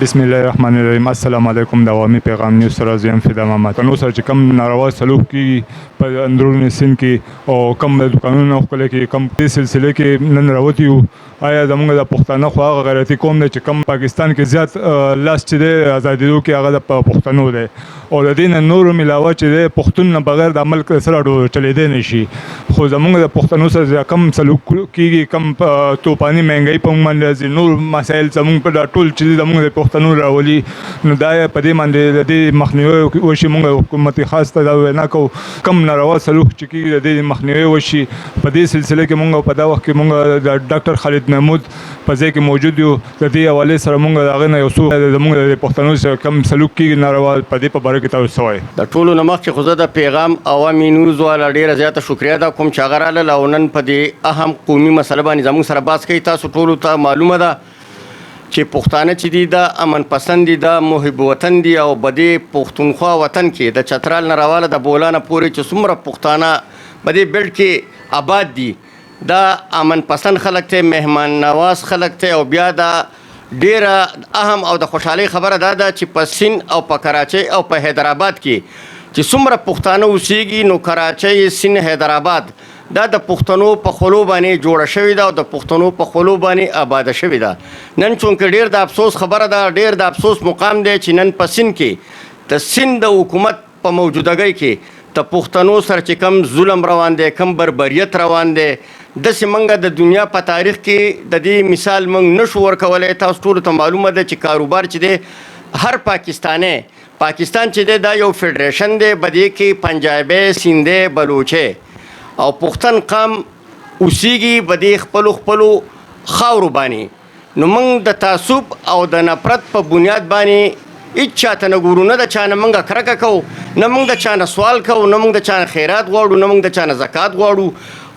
بسم الله الرحمن الرحیم. السلام علیکم. د عوامي پیغام نیوز سره زه یم فدا محمد. نو سره چې کم ناروا سلوک کیږي په اندرونی سیند کې او کم د دکانونو خپل کې کم په سلسله کې نن راوتی یو، آیا زموږ د پښتانه خو هغه غیرتي قوم دی چې کم پاکستان کې زیات لاس چې دی ازادي کې هغه د پښتنو دی او د دې نه نور ملاوه چې دی پښتون نه بغیر د عمل سره چلیدای نشي. خو زموږ د پښتنو سره کم سلوک کیږي، کم توپانی مهنګي په باندې نور مسایل زموږ په ټول چې زموږ د پښتنو راولي، نو دا په دې باندې د دې مخنیوي وشي. موږ حکومت خاص ته دا وینا کوو کم ناروا سلوک چې کیږي د دې مخنیوي وشي. په دې سلسله کې موږ په دا وخت کې موږ د ډاکټر خالد محمود په ځای کې موجود یو. د دې حوالې سره موږ د هغه نه یو څو زموږ د پښتنو سره کم سلوک کیږي ناروا په دې په باره کې تاسو وایي. د ټولو نه مخکې خو زه د پیغام عوامي نیوز والا ډېره زیاته شکریه ده کوم چې هغه راغلل او نن په دې اهم قومي مسله باندې زموږ سره بحث کوي. تاسو ټولو ته معلومه ده چې پښتانه چې دي دا امن پسند دي، دا محب وطن دي او بدې پښتونخوا وطن کې د چترال نه راواله د بولانه پورې چې څومره پښتانه بدې بیلټ کې آباد دي، دا امن پسند خلک ته، مهمان نواز خلک ته. او بیا دا ډیره اهم او د خوشحالۍ خبره دا ده چې په سین او په کراچۍ او په حیدرآباد کې چې څومره پښتانه اوسېږي، نو کراچۍ، سین، حیدرآباد دا د پښتنو په خولو باندې جوړه شوې ده او د پښتنو په خولو باندې آباده شوې ده. نن چونکې ډېر د افسوس خبره ده، ډېر د افسوس مقام دی چې نن په سین کې د سین د حکومت په موجودګۍ کې د پښتنو سره چې کم ظلم روان دی، کم بربریت روان دی، داسې موږ د دنیا په تاریخ کې د دې مثال موږ نشو ورکولی. تاسو ټولو ته معلومه ده چې کاروبار چې دی هر پاکستان چې دی دا یو فیډریشن دی، بدې کې پنجابي، سیندي، بلوچي او پښتن قام اوسېږي بدې خپلو خاورو باندې. نو موږ د تعصب او د نفرت په بنیاد باندې هیڅ چاته نه ګورو، نه د چا نه موږ کرکه کوو، نه موږ د چا نه سوال کوو، نه موږ د چا نه خیرات غواړو، نه موږ د چا نه زکات غواړو.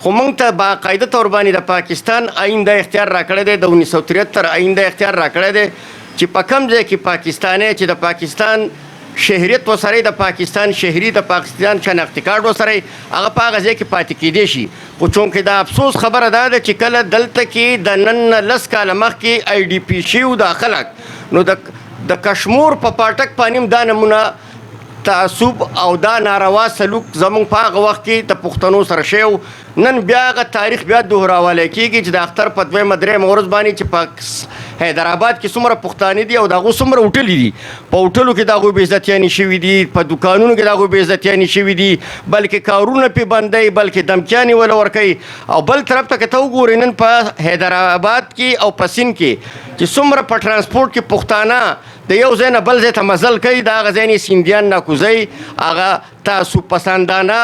خو موږ ته باقاعده طور باندې د پاکستان آئین دا اختیار راکړی دی، د 1973 آئین دا اختیار راکړی دی چې په کوم ځای کې پاکستانی چې د پاکستان شهریت وسره، د پاکستان شهري، د پاکستان شناختی کارت وسره، هغه په هغه ځای کې پاتې کیدی شي. خو چونکې دا افسوس خبره دا ده چې کله دلته کې د نن 10 کاله مخکې آی ډي پي شوي دا خلک، نو د کشمور په پاټک باندې دا نمونه تعصب او دا ناروا سلوک زموږ په هغه وخت کې د پښتنو سره شوی. نن بیا هغه تاریخ بیا دوهراولی کېږي چې د اختر په 2 درېیمه ورځ باندې چې په حیدرآباد کې څومره پښتانه دي او د هغوی څومره هوټلې دي، په هوټلو کې د هغوی بېعزتیانې شوي دي، په دوکانونو کې د هغوی بېعزتیانې شوي دي، بلکې کارونه پې بندوي، بلکې دمکیانې وله ورکوي. او بل طرف ته که ته وګورې نن په حیدرآباد کې او په سین کې چې څومره په ټرانسپورټ کې پښتانه د یو ځای نه بل ځای ته مزل کوي، د هغه ځای نه سیندیان ناکوزۍ، هغه تعصب پسندانه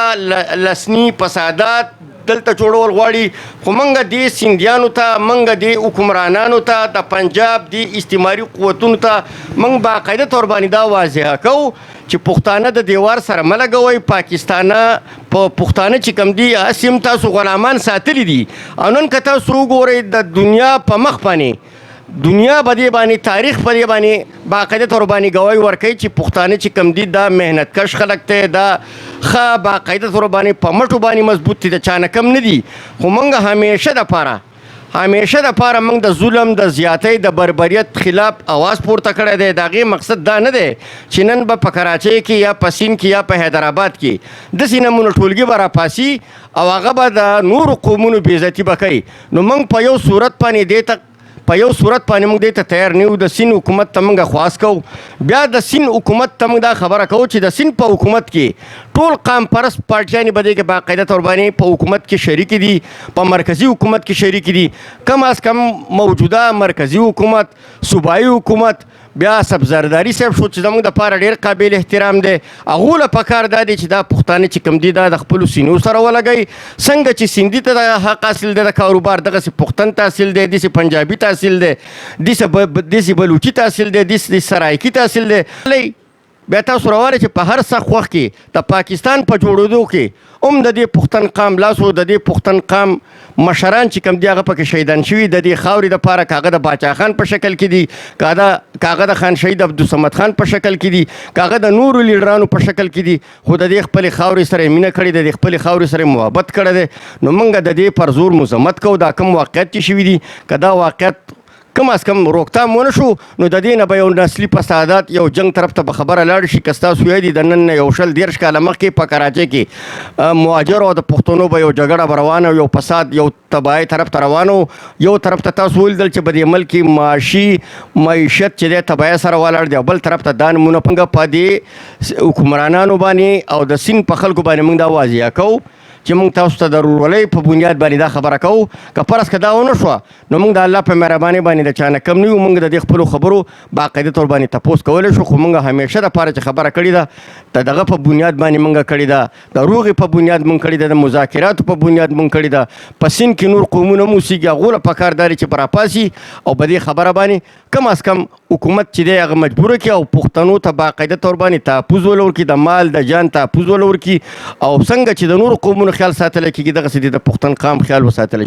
لسني فسادات دلته جوړول غواړي. خو موږ دې سیندیانو ته، موږ دې حکمرانانو ته، د پنجاب دې استعماري قوتونو ته موږ باقاعده طور باندې دا واضحه کوو چې پښتانه د دیوار سره مه لګوئ. پښتانه چې کوم دي هسې هم تاسو غلامان ساتلي دي. او نن که تاسو وګورئ د دنیا په مخ باندې، دنیا په دې باندې، تاریخ په دې باندې باقاعده طور باندې ګواهي ورکوي چې پښتانه چې کوم دي دا محنت کش خلک دی، دا ښه باقاعده طور باندې په مټو باندې مضبوط دي، د چا نه کم نه دي. خو موږ همیشه دپاره موږ د ظلم، د زیاتۍ، د بربریت خلاف اواز پورته کړی دی. د هغې مقصد دا نه دی چې نن به په کراچۍ کې یا په سین کې یا په حیدرآباد کې داسې نمونه ټولګي به راپاسي او هغه به د نورو قومونو بېعزتي به کوي. نو موږ په یو صورت باندې موږ دې ته تیار نه یو. د سین حکومت ته موږ خواست کوو، بیا د سین حکومت ته موږ دا خبره کوو چې د سین په حکومت کې ټول قام پرست پارټیانې به دې کې باقاعده طور باندې په حکومت کې شریکې دي، په مرکزي حکومت کې شریکې دي. کم از کم موجوده مرکزي حکومت، صوبایي حکومت، بیا سبزرداري صاحب شو چې زموږ دپاره ډېر قابل احترام دی. هغو له پکار دا دی چې دا پښتانه چې کوم دي دا د خپلو سینو سره ولګوي. څنګه چې سیندي ته د حق حاصل دی د کاروبار، دغسې پښتن ته حاصل دی، داسې پنجابي ته حاصل دی، داسې بلوچي ته حاصل دی، داسې سرایکي ته حاصل دی. بیا تاسو راوالئ چې په هر سخت وخت کې د پاکستان په جوړېدو کې هم د دې پښتن قام لاس و، د دې پښتن قام مشران چې کوم دي هغه پکې شهیدان شوي د دې خاورې دپاره، که هغه د باچا خان په شکل کې دي، که هغه د خان شهید عبدالصمد خان په شکل کې دي، که هغه د نورو لیډرانو په شکل کې دي. خو د دې خپلې خاورې سره یې مینه کړې ده، د خپلې خاورې سره یې محبت کړی دی. نو موږ د دې پر زور مذمت کوو. دا کوم واقعیت چې شوي دي، که دا واقعیت کم از کم روکتام ونه شو نو د دې نه به یو نسلي فسادات یو جنگ طرف ته به خبره لاړ شي که ستاسو یادي د نن نه یو 20 کاله مخکې په کراچۍ کې مهاجرو او د پښتنو به یو جګړه به روانه یو فساد یو تباهۍ طرف ته روانه یو طرف ته تاسو ولیدل چې په دې ملک کې معاشي معیشت چې دی تباهۍ سره ولاړ دی بل طرف ته دا نمونه په دې حکمرانانو باندې او د سیند په خلکو باندې موږ دا واضح کوو چې موږ تاسو ته د ورورولۍ په بنیاد باندې دا خبره کوو که فرض که دا ونه شوه نو موږ د الله په مهربانۍ باندې د چا نه کم نه یو موږ د دې خپلو خبرو باقاعده طور باندې تپوس کولی شو خو موږ همیشه دپاره چې خبره کړې ده د دغه په بنیاد باندې موږ کړې ده د روغې په بنیاد موږ کړې ده د مذاکراتو په بنیاد موږ کړې ده په سیند کې نور قومونه هم اوسېږي هغو له پکار دا دی چې به راپاسي او په دې خبره باندې کم از کم حکومت چې دی هغه مجبوره کړي او پښتنو ته باقاعده طور باندې تحفظ ول ورکړي د مال د جان تحفظ ول ورکړي او څنګه چې د نورو قومونو خیال ساتلی کېږي دغسې د پښتون قام خیال وساتلی